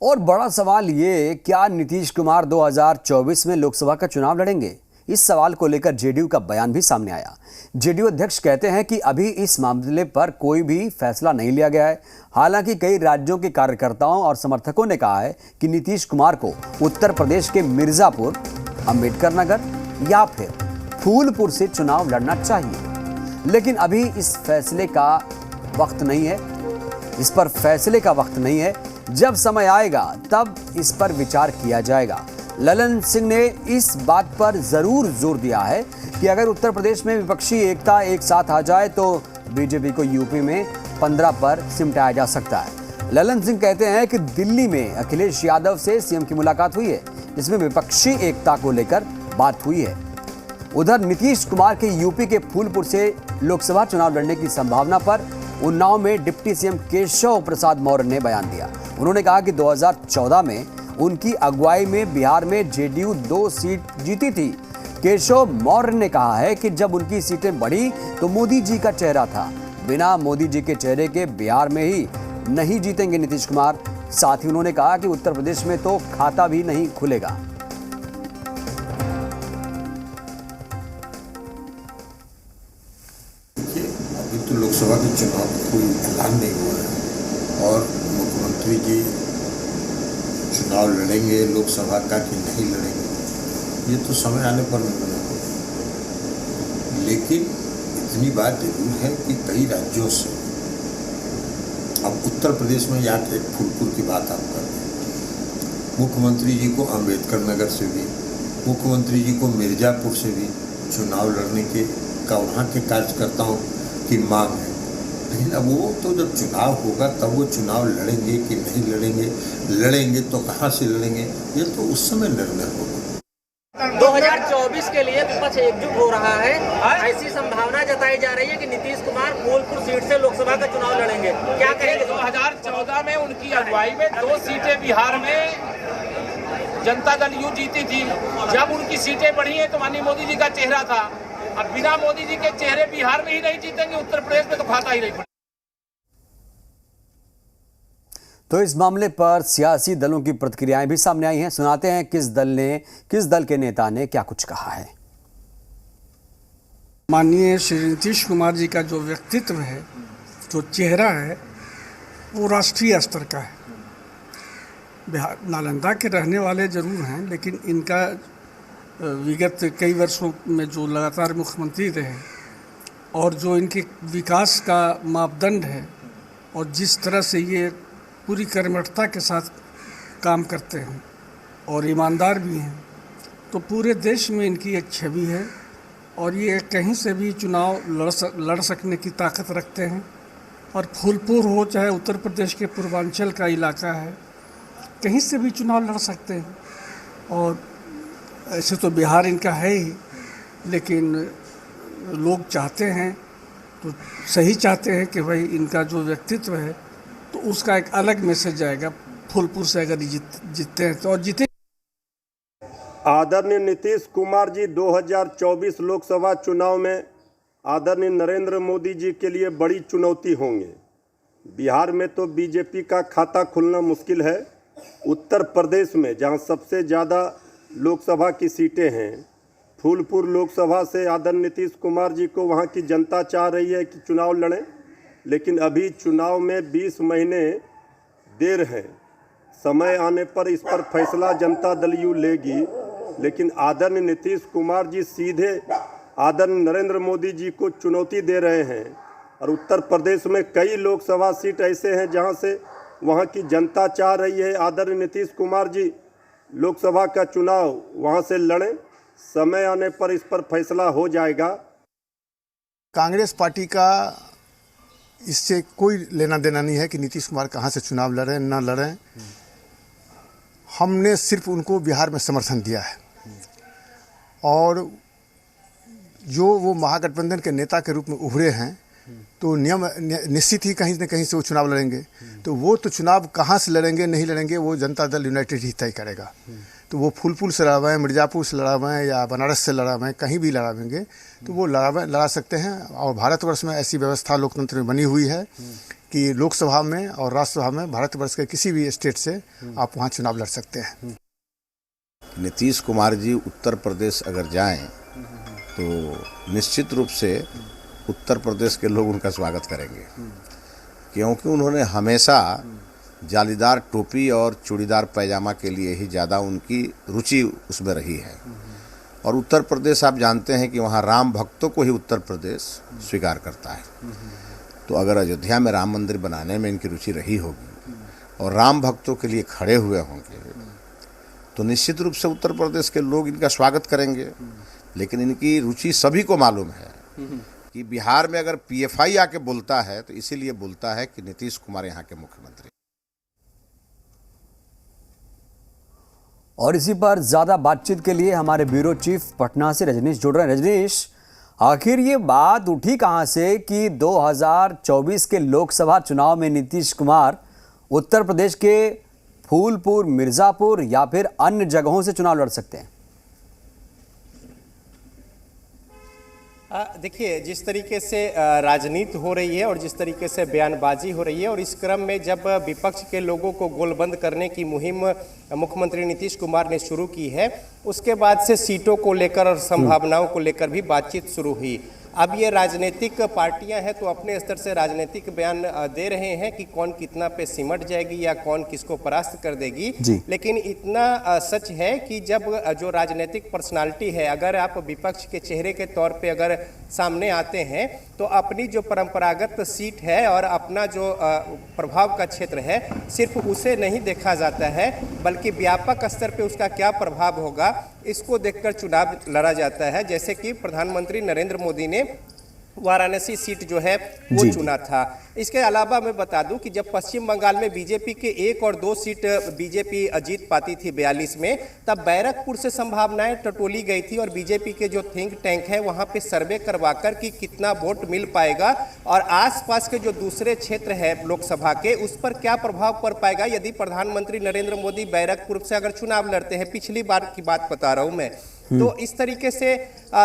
और बड़ा सवाल ये, क्या नीतीश कुमार 2024 में लोकसभा का चुनाव लड़ेंगे? इस सवाल को लेकर जेडीयू का बयान भी सामने आया। जेडीयू अध्यक्ष कहते हैं कि अभी इस मामले पर कोई भी फैसला नहीं लिया गया है। हालांकि कई राज्यों के कार्यकर्ताओं और समर्थकों ने कहा है कि नीतीश कुमार को उत्तर प्रदेश के मिर्जापुर, अंबेडकर नगर या फिर फूलपुर से चुनाव लड़ना चाहिए। लेकिन अभी इस फैसले का वक्त नहीं है, इस पर फैसले का वक्त नहीं है। जब समय आएगा तब इस पर विचार किया जाएगा। ललन सिंह ने इस बात पर जरूर जोर दिया है कि अगर उत्तर प्रदेश में विपक्षी एकता एक साथ आ जाए तो बीजेपी को यूपी में 15 पर सिमटाया जा सकता है। ललन सिंह कहते हैं कि दिल्ली में अखिलेश यादव से सीएम की मुलाकात हुई है, जिसमें विपक्षी एकता को लेकर बात हुई है। उधर नीतीश कुमार के यूपी के फूलपुर से लोकसभा चुनाव लड़ने की संभावना पर उन्नाव में डिप्टी सीएम केशव प्रसाद मौर्य ने बयान दिया। उन्होंने कहा कि 2014 में उनकी अगुवाई में बिहार में जेडीयू 2 सीट जीती थी। केशव मौर्य ने कहा है कि जब उनकी सीटें बढ़ी तो मोदी जी का चेहरा था। बिना मोदी जी के चेहरे के बिहार में ही नहीं जीतेंगे नीतीश कुमार। साथ ही उन्होंने कहा कि उत्तर प्रदेश में तो खाता भी नहीं खुलेगा। अभी तो लोकसभा के चुनाव कोई ऐलान नहीं हुआ है और मुख्यमंत्री जी चुनाव लड़ेंगे लोकसभा का कि नहीं लड़ेंगे, ये तो समय आने पर निर्णय होगा। लेकिन इतनी बात जरूर है कि कई राज्यों से, अब उत्तर प्रदेश में या एक फूलपुर की बात आप कर रहे हैं, मुख्यमंत्री जी को अंबेडकर नगर से भी, मुख्यमंत्री जी को मिर्जापुर से भी चुनाव लड़ने के का वहाँ के कार्यकर्ताओं की मांग है। लेकिन अब वो तो जब चुनाव होगा तब वो चुनाव लड़ेंगे कि नहीं लड़ेंगे, लड़ेंगे तो कहाँ से लड़ेंगे, ये तो उस समय निर्णय होगा। 2024 के लिए विपक्ष एकजुट हो रहा है, ऐसी संभावना जताई जा रही है कि नीतीश कुमार फूलपुर सीट से लोकसभा का चुनाव लड़ेंगे। क्या कहेंगे? 2014 में उनकी अगुवाई में 2 सीटें बिहार में जनता दल यू जीती थी। जब उनकी सीटें बढ़ी हैं तो माननीय मोदी जी का चेहरा था। अब बिना मोदी जी के चेहरे बिहार में ही नहीं जीतेंगे, उत्तर प्रदेश में तो खाता ही नहीं। तो इस मामले पर सियासी दलों की प्रतिक्रियाएं भी सामने आई हैं। सुनाते हैं किस दल के नेता ने क्या कुछ कहा है। माननीय श्री नीतीश कुमार जी का जो व्यक्तित्व है, जो चेहरा है, वो राष्ट्रीय स्तर का है। बिहार नालंदा के रहने वाले जरूर हैं, लेकिन इनका विगत कई वर्षों में जो लगातार मुख्यमंत्री रहे और जो इनके विकास का मापदंड है और जिस तरह से ये पूरी कर्मठता के साथ काम करते हैं और ईमानदार भी हैं, तो पूरे देश में इनकी एक छवि है और ये कहीं से भी चुनाव लड़ सकने की ताकत रखते हैं। और फूलपुर हो चाहे उत्तर प्रदेश के पूर्वांचल का इलाका है, कहीं से भी चुनाव लड़ सकते हैं। और ऐसे तो बिहार इनका है ही, लेकिन लोग चाहते हैं, तो सही चाहते हैं कि भाई इनका जो व्यक्तित्व है तो उसका एक अलग मैसेज आएगा। फूलपुर से अगर जीतते हैं तो, और जीते। आदरणीय नीतीश कुमार जी 2024 लोकसभा चुनाव में आदरणीय नरेंद्र मोदी जी के लिए बड़ी चुनौती होंगे। बिहार में तो बीजेपी का खाता खुलना मुश्किल है। उत्तर प्रदेश में जहां सबसे ज़्यादा लोकसभा की सीटें हैं, फूलपुर लोकसभा से आदरणीय नीतीश कुमार जी को वहां की जनता चाह रही है कि चुनाव लड़ें, लेकिन अभी चुनाव में 20 महीने देर है। समय आने पर इस पर फैसला जनता दल यू लेगी। लेकिन आदरणीय नीतीश कुमार जी सीधे आदरणीय नरेंद्र मोदी जी को चुनौती दे रहे हैं और उत्तर प्रदेश में कई लोकसभा सीट ऐसे हैं जहां से वहां की जनता चाह रही है आदरणीय नीतीश कुमार जी लोकसभा का चुनाव वहां से लड़ें। समय आने पर इस पर फैसला हो जाएगा। कांग्रेस पार्टी का इससे कोई लेना देना नहीं है कि नीतीश कुमार कहां से चुनाव लड़ें ना लड़ें। हमने सिर्फ उनको बिहार में समर्थन दिया है और जो वो महागठबंधन के नेता के रूप में उभरे हैं तो निश्चित ही कहीं न कहीं से वो चुनाव लड़ेंगे। तो वो तो चुनाव कहाँ से लड़ेंगे नहीं लड़ेंगे वो जनता दल यूनाइटेड ही तय करेगा। तो वो फूलपुर से लड़ावें, मिर्जापुर से लड़ावें या बनारस से लड़ावें, कहीं भी लड़ावेंगे तो वो लड़ा सकते हैं। और भारतवर्ष में ऐसी व्यवस्था लोकतंत्र में बनी हुई है कि लोकसभा में और राज्यसभा में भारतवर्ष के किसी भी स्टेट से आप वहाँ चुनाव लड़ सकते हैं। नीतीश कुमार जी उत्तर प्रदेश अगर जाएं तो निश्चित रूप से उत्तर प्रदेश के लोग उनका स्वागत करेंगे, क्योंकि उन्होंने हमेशा जालीदार टोपी और चूड़ीदार पैजामा के लिए ही ज़्यादा उनकी रुचि उसमें रही है। और उत्तर प्रदेश आप जानते हैं कि वहाँ राम भक्तों को ही उत्तर प्रदेश स्वीकार करता है। तो अगर अयोध्या में राम मंदिर बनाने में इनकी रुचि रही होगी और राम भक्तों के लिए खड़े हुए होंगे तो निश्चित रूप से उत्तर प्रदेश के लोग इनका स्वागत करेंगे। लेकिन इनकी रुचि सभी को मालूम है कि बिहार में अगर पीएफआई आके बोलता है तो इसीलिए बोलता है कि नीतीश कुमार यहाँ के मुख्यमंत्री। और इसी पर ज्यादा बातचीत के लिए हमारे ब्यूरो चीफ पटना से रजनीश जुड़ रहे हैं। रजनीश, आखिर ये बात उठी कहां से कि 2024 के लोकसभा चुनाव में नीतीश कुमार उत्तर प्रदेश के फूलपुर, मिर्जापुर या फिर अन्य जगहों से चुनाव लड़ सकते हैं? देखिए, जिस तरीके से राजनीति हो रही है और जिस तरीके से बयानबाजी हो रही है और इस क्रम में जब विपक्ष के लोगों को गोलबंद करने की मुहिम मुख्यमंत्री नीतीश कुमार ने शुरू की है, उसके बाद से सीटों को लेकर और संभावनाओं को लेकर भी बातचीत शुरू हुई। अब ये राजनीतिक पार्टियां हैं तो अपने स्तर से राजनीतिक बयान दे रहे हैं कि कौन कितना पे सिमट जाएगी या कौन किसको परास्त कर देगी। लेकिन इतना सच है कि जब जो राजनीतिक पर्सनालिटी है, अगर आप विपक्ष के चेहरे के तौर पे अगर सामने आते हैं तो अपनी जो परंपरागत सीट है और अपना जो प्रभाव का क्षेत्र है, सिर्फ उसे नहीं देखा जाता है बल्कि व्यापक स्तर पे उसका क्या प्रभाव होगा इसको देखकर चुनाव लड़ा जाता है। जैसे कि प्रधानमंत्री नरेंद्र मोदी ने वाराणसी सीट जो है वो चुना था। इसके अलावा मैं बता दूं कि जब पश्चिम बंगाल में बीजेपी के 1 और 2 सीट बीजेपी जीत पाती थी 42 में, तब बैरकपुर से संभावनाएं टटोली गई थी और बीजेपी के जो थिंक टैंक है वहां पे सर्वे करवाकर कि कितना वोट मिल पाएगा और आसपास के जो दूसरे क्षेत्र है लोकसभा के उस पर क्या प्रभाव पड़ पाएगा यदि प्रधानमंत्री नरेंद्र मोदी बैरकपुर से अगर चुनाव लड़ते हैं। पिछली बार की बात बता रहा हूं मैं। तो इस तरीके से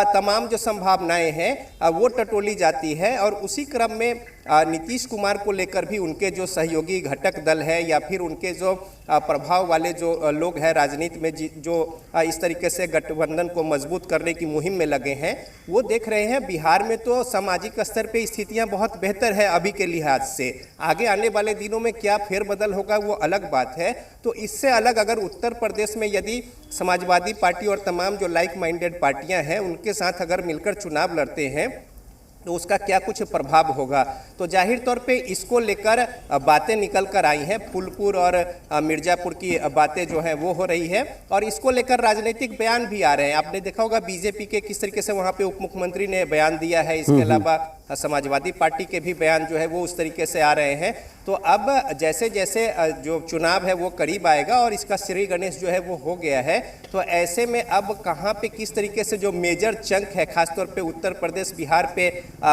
तमाम जो संभावनाएं हैं वो टटोली जाती है और उसी क्रम में नीतीश कुमार को लेकर भी उनके जो सहयोगी घटक दल है या फिर उनके जो प्रभाव वाले जो लोग हैं राजनीति में जो इस तरीके से गठबंधन को मजबूत करने की मुहिम में लगे हैं, वो देख रहे हैं बिहार में तो सामाजिक स्तर पे स्थितियां बहुत बेहतर है अभी के लिहाज से। आगे आने वाले दिनों में क्या फेरबदल होगा वो अलग बात है। तो इससे अलग अगर उत्तर प्रदेश में यदि समाजवादी पार्टी और तमाम जो लाइक माइंडेड पार्टियां हैं उनके साथ अगर मिलकर चुनाव लड़ते हैं तो उसका क्या कुछ प्रभाव होगा। तो जाहिर तौर पे इसको लेकर बातें निकल कर आई हैं। फूलपुर और मिर्जापुर की बातें जो हैं वो हो रही है और इसको लेकर राजनीतिक बयान भी आ रहे हैं। आपने देखा होगा बीजेपी के किस तरीके से वहाँ पे उप मुख्यमंत्री ने बयान दिया है। इसके अलावा समाजवादी पार्टी के भी बयान जो है वो उस तरीके से आ रहे हैं। तो अब जैसे जैसे जो चुनाव है वो करीब आएगा और इसका श्री गणेश जो है वो हो गया है, तो ऐसे में अब कहाँ पे किस तरीके से जो मेजर चंक है खासतौर पे उत्तर प्रदेश बिहार पे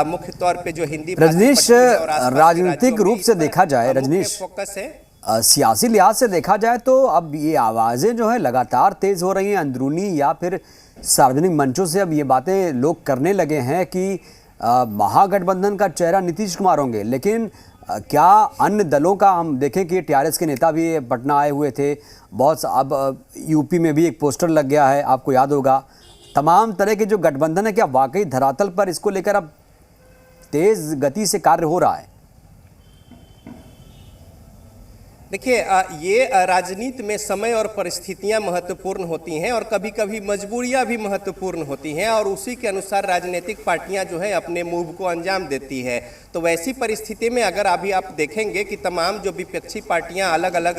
मुख्य तौर पे जो हिंदी रजनीश, राजनीतिक रूप से देखा जाए, रजनीश फोकस है सियासी लिहाज से देखा जाए तो अब ये आवाज़ें जो है लगातार तेज हो रही हैं अंदरूनी या फिर सार्वजनिक मंचों से। अब ये बातें लोग करने लगे हैं कि महागठबंधन का चेहरा नीतीश कुमार होंगे। लेकिन क्या अन्य दलों का, हम देखें कि टीआरएस के नेता भी पटना आए हुए थे बहुत। अब यूपी में भी एक पोस्टर लग गया है, आपको याद होगा। तमाम तरह के जो गठबंधन है, क्या वाकई धरातल पर इसको लेकर अब तेज गति से कार्य हो रहा है? देखिए, ये राजनीति में समय और परिस्थितियां महत्वपूर्ण होती हैं और कभी कभी मजबूरियां भी महत्वपूर्ण होती हैं और उसी के अनुसार राजनीतिक पार्टियां जो है अपने मूव को अंजाम देती है। तो वैसी परिस्थिति में अगर अभी आप देखेंगे कि तमाम जो विपक्षी पार्टियां अलग अलग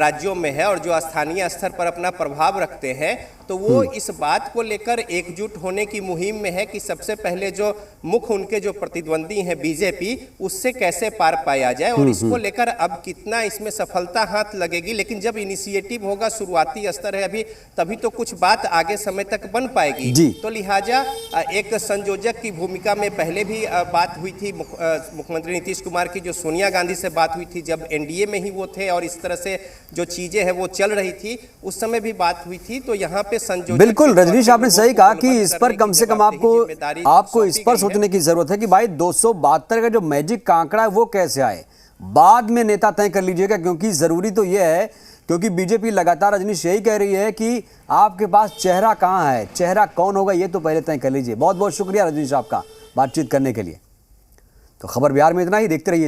राज्यों में है और जो स्थानीय स्तर पर अपना प्रभाव रखते हैं, तो वो इस बात को लेकर एकजुट होने की मुहिम में है कि सबसे पहले जो मुख्य उनके जो प्रतिद्वंदी हैं बीजेपी, उससे कैसे पार पाया जाए और इसको लेकर अब कितना इसमें सफलता हाथ लगेगी। लेकिन जब इनिशिएटिव होगा, शुरुआती स्तर है अभी, तभी तो कुछ बात आगे समय तक बन पाएगी। तो लिहाजा एक संयोजक की भूमिका में पहले भी बात हुई थी मुख्यमंत्री नीतीश कुमार की, जो सोनिया गांधी से बात हुई थी जब एनडीए में ही वो थे और इस तरह से जो चीजें हैं वो चल रही थी, उस समय भी बात हुई थी। तो यहाँ पे बिल्कुल रजनीश, आपने सही कहा कि इस पर कम से कम आपको इस पर सोचने की जरूरत है कि भाई 272 का जो मैजिक का आंकड़ा है वो कैसे आए। बाद में नेता तय कर लीजिएगा, क्योंकि ज़रूरी तो यह है, क्योंकि बीजेपी लगातार रजनीश यही कह रही है कि आपके पास चेहरा कहाँ है, चेहरा कौन होगा ये तो पहले तय कर लीजिए। बहुत बहुत शुक्रिया रजनीश आपका बातचीत करने के लिए। तो खबर बिहार में इतना ही, देखते रहिए।